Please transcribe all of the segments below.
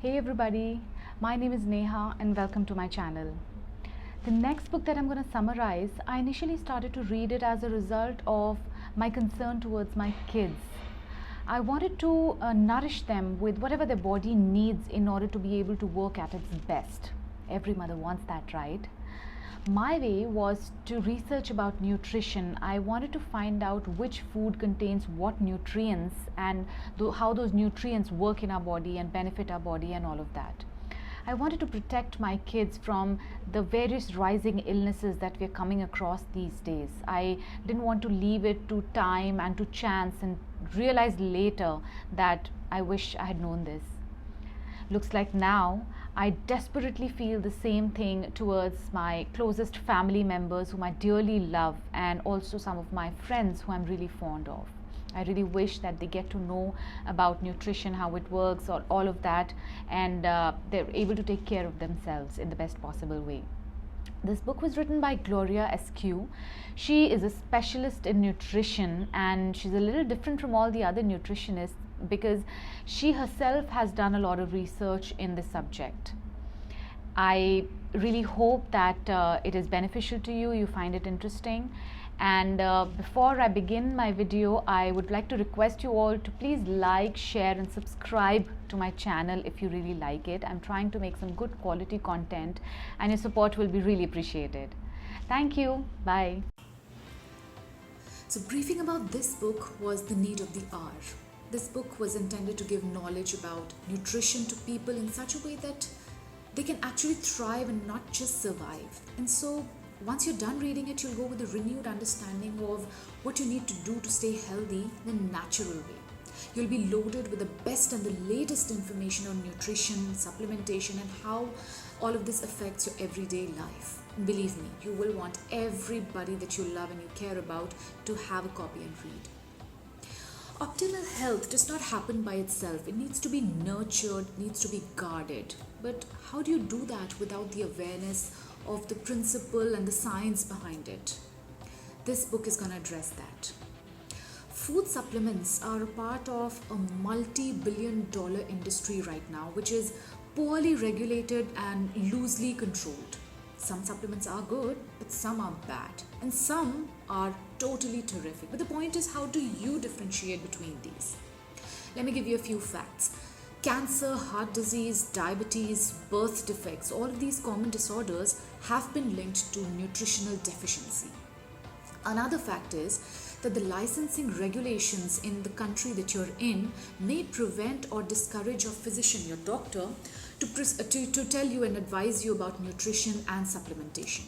Hey everybody, my name is Neha and welcome to my channel. The next book that I'm going to summarize, I initially started to read it as a result of my concern towards my kids. I wanted to nourish them with whatever their body needs in order to be able to work at its best. Every mother wants that, right? My way was to research about nutrition. I wanted to find out which food contains what nutrients and how those nutrients work in our body and benefit our body and all of that. I wanted to protect my kids from the various rising illnesses that we're coming across these days. I didn't want to leave it to time and to chance and realize later that I wish I had known this. Looks like now I desperately feel the same thing towards my closest family members whom I dearly love, and also some of my friends who I'm really fond of. I really wish that they get to know about nutrition, how it works, or all of that, and they're able to take care of themselves in the best possible way. This book was written by Gloria Eskew. She is a specialist in nutrition, and she's a little different from all the other nutritionists because she herself has done a lot of research in this subject. I really hope that it is beneficial to you, you find it interesting. And before I begin my video, I would like to request you all to please like, share and subscribe to my channel if you really like it. I'm trying to make some good quality content and your support will be really appreciated. Thank you. Bye. So, briefing about this book was the need of the hour. This book was intended to give knowledge about nutrition to people in such a way that they can actually thrive and not just survive. And so, once you're done reading it, you'll go with a renewed understanding of what you need to do to stay healthy in a natural way. You'll be loaded with the best and the latest information on nutrition, supplementation, and how all of this affects your everyday life. And believe me, you will want everybody that you love and you care about to have a copy and read. Optimal health does not happen by itself. It needs to be nurtured, needs to be guarded. But how do you do that without the awareness of the principle and the science behind it? This book is going to address that. Food supplements are a part of a multi-billion-dollar industry right now, which is poorly regulated and loosely controlled. Some supplements are good, but some are bad, and some are totally terrific. But the point is, how do you differentiate between these? Let me give you a few facts. Cancer, heart disease, diabetes, birth defects, all of these common disorders have been linked to nutritional deficiency. Another fact is that the licensing regulations in the country that you're in may prevent or discourage your physician, your doctor, to tell you and advise you about nutrition and supplementation.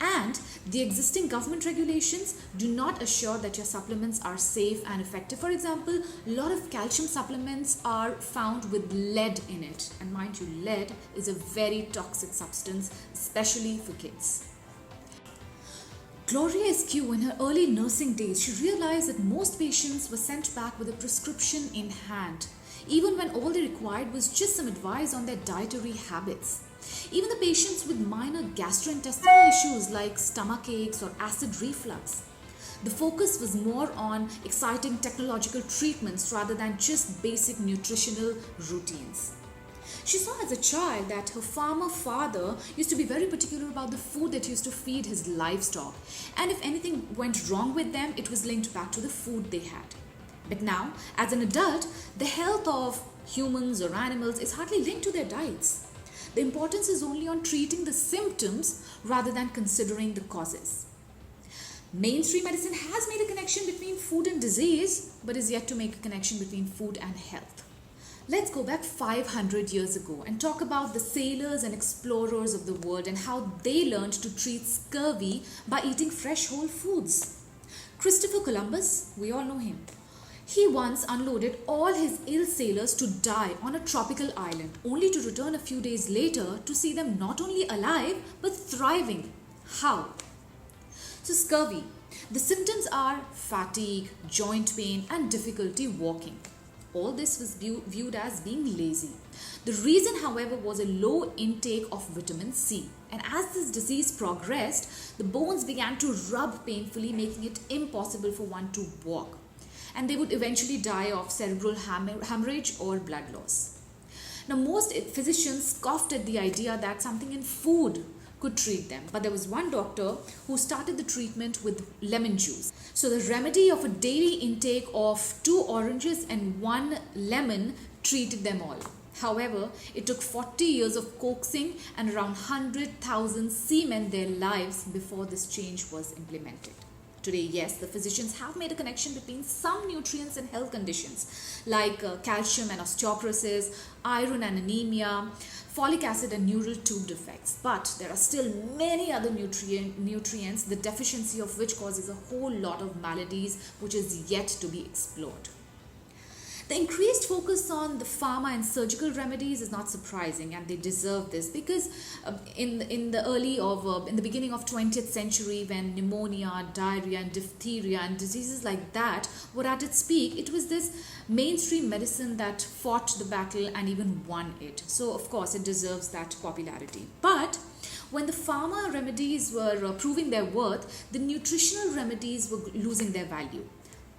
And the existing government regulations do not assure that your supplements are safe and effective. For example, a lot of calcium supplements are found with lead in it. And mind you, lead is a very toxic substance, especially for kids. Gloria Eskew, in her early nursing days, she realized that most patients were sent back with a prescription in hand, even when all they required was just some advice on their dietary habits. Even the patients with minor gastrointestinal issues like stomach aches or acid reflux. The focus was more on exciting technological treatments rather than just basic nutritional routines. She saw as a child that her farmer father used to be very particular about the food that he used to feed his livestock, and if anything went wrong with them, it was linked back to the food they had. But now, as an adult, the health of humans or animals is hardly linked to their diets. The importance is only on treating the symptoms rather than considering the causes. Mainstream medicine has made a connection between food and disease, but is yet to make a connection between food and health. Let's go back 500 years ago and talk about the sailors and explorers of the world and how they learned to treat scurvy by eating fresh whole foods. Christopher Columbus, we all know him. He once unloaded all his ill sailors to die on a tropical island, only to return a few days later to see them not only alive but thriving. How? So scurvy. The symptoms are fatigue, joint pain and difficulty walking. All this was viewed as being lazy. The reason, however, was a low intake of vitamin C. And as this disease progressed, the bones began to rub painfully, making it impossible for one to walk. And they would eventually die of cerebral hemorrhage or blood loss. Now, most physicians scoffed at the idea that something in food could treat them, but there was one doctor who started the treatment with lemon juice. So the remedy of a daily intake of 2 oranges and 1 lemon treated them all. However, it took 40 years of coaxing and around 100,000 seamen their lives before this change was implemented. Today, yes, the physicians have made a connection between some nutrients and health conditions like calcium and osteoporosis, iron and anemia, folic acid and neural tube defects. But there are still many other nutrients, the deficiency of which causes a whole lot of maladies which is yet to be explored. The increased focus on the pharma and surgical remedies is not surprising, and they deserve this because in the beginning of 20th century, when pneumonia, diarrhea and diphtheria and diseases like that were at its peak, it was this mainstream medicine that fought the battle and even won it. So of course it deserves that popularity. But when the pharma remedies were proving their worth, the nutritional remedies were losing their value.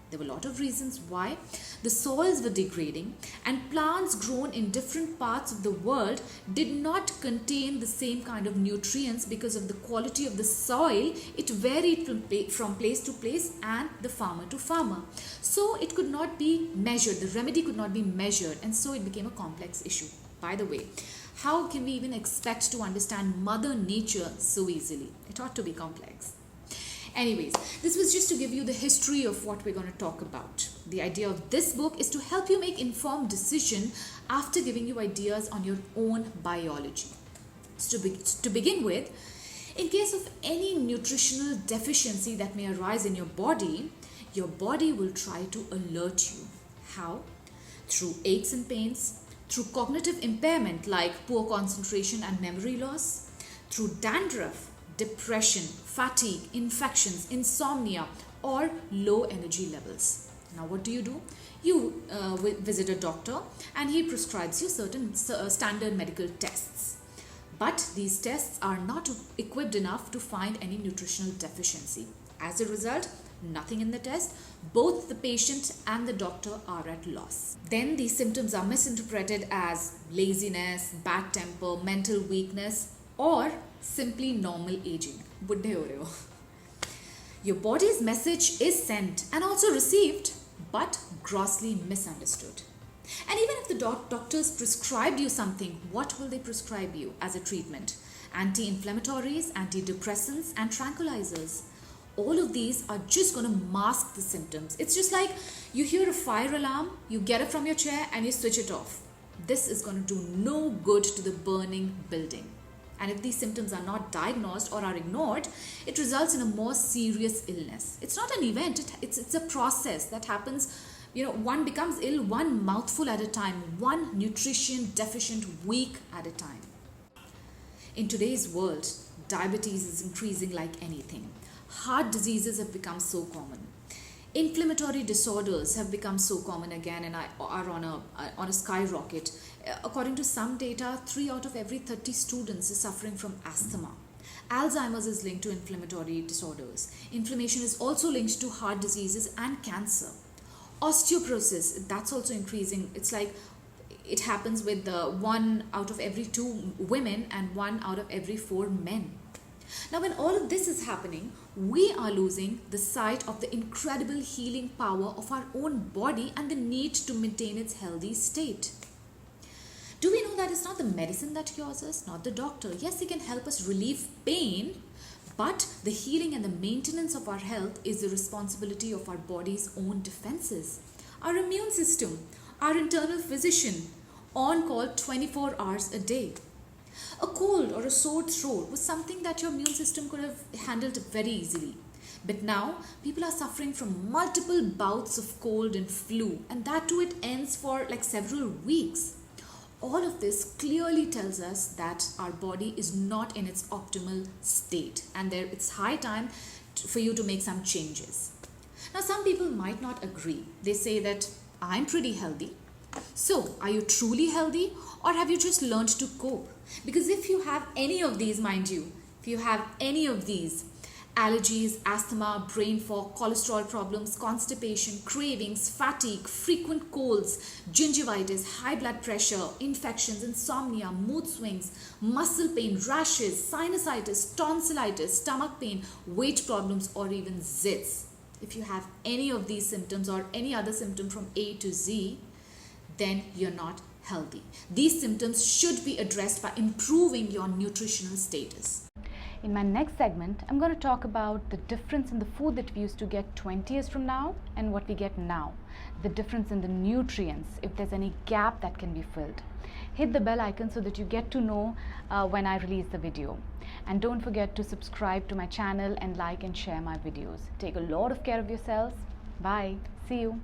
There were a lot of reasons why. The soils were degrading, and plants grown in different parts of the world did not contain the same kind of nutrients because of the quality of the soil. It varied from place to place and the farmer to farmer. So it could not be measured. The remedy could not be measured, and so it became a complex issue. By the way, how can we even expect to understand Mother Nature so easily? It ought to be complex. Anyways, this was just to give you the history of what we're going to talk about. The idea of this book is to help you make informed decision after giving you ideas on your own biology. So to begin with, in case of any nutritional deficiency that may arise in your body will try to alert you. How? Through aches and pains, through cognitive impairment like poor concentration and memory loss, through dandruff, depression, fatigue, infections, insomnia, or low energy levels. Now what do? You visit a doctor and he prescribes you certain standard medical tests. But these tests are not equipped enough to find any nutritional deficiency. As a result, nothing in the test. Both the patient and the doctor are at loss. Then these symptoms are misinterpreted as laziness, bad temper, mental weakness, or simply normal aging. Buddhe ho rahe ho. Your body's message is sent and also received, but grossly misunderstood. And even if the doctors prescribed you something, what will they prescribe you as a treatment? Anti-inflammatories, antidepressants, and tranquilizers. All of these are just going to mask the symptoms. It's just like you hear a fire alarm, you get up from your chair and you switch it off. This is going to do no good to the burning building. And if these symptoms are not diagnosed or are ignored, it results in a more serious illness. It's not an event, it's a process that happens. One becomes ill one mouthful at a time, one nutrition deficient week at a time. In today's world, diabetes is increasing like anything. Heart diseases have become so common. Inflammatory disorders have become so common again and are on a skyrocket. According to some data, 3 out of every 30 students is suffering from asthma. Alzheimer's is linked to inflammatory disorders. Inflammation is also linked to heart diseases and cancer. Osteoporosis, that's also increasing. It's like it happens with 1 out of every 2 women and 1 out of every 4 men. Now, when all of this is happening, we are losing the sight of the incredible healing power of our own body and the need to maintain its healthy state. Do we know that it's not the medicine that cures us, not the doctor? Yes, he can help us relieve pain, but the healing and the maintenance of our health is the responsibility of our body's own defenses. Our immune system, our internal physician, on call 24 hours a day. A cold or a sore throat was something that your immune system could have handled very easily. But now, people are suffering from multiple bouts of cold and flu, and that too it ends for like several weeks. All of this clearly tells us that our body is not in its optimal state, and it's high time for you to make some changes. Now, some people might not agree. They say that I'm pretty healthy. So, are you truly healthy, or have you just learned to cope? Because if you have any of these, mind you, if you have any of these, allergies, asthma, brain fog, cholesterol problems, constipation, cravings, fatigue, frequent colds, gingivitis, high blood pressure, infections, insomnia, mood swings, muscle pain, rashes, sinusitis, tonsillitis, stomach pain, weight problems, or even zits. If you have any of these symptoms or any other symptom from A to Z, then you're not healthy. These symptoms should be addressed by improving your nutritional status. In my next segment, I'm going to talk about the difference in the food that we used to get 20 years from now and what we get now. The difference in the nutrients, if there's any gap that can be filled. Hit the bell icon so that you get to know when I release the video. And don't forget to subscribe to my channel and like and share my videos. Take a lot of care of yourselves. Bye. See you.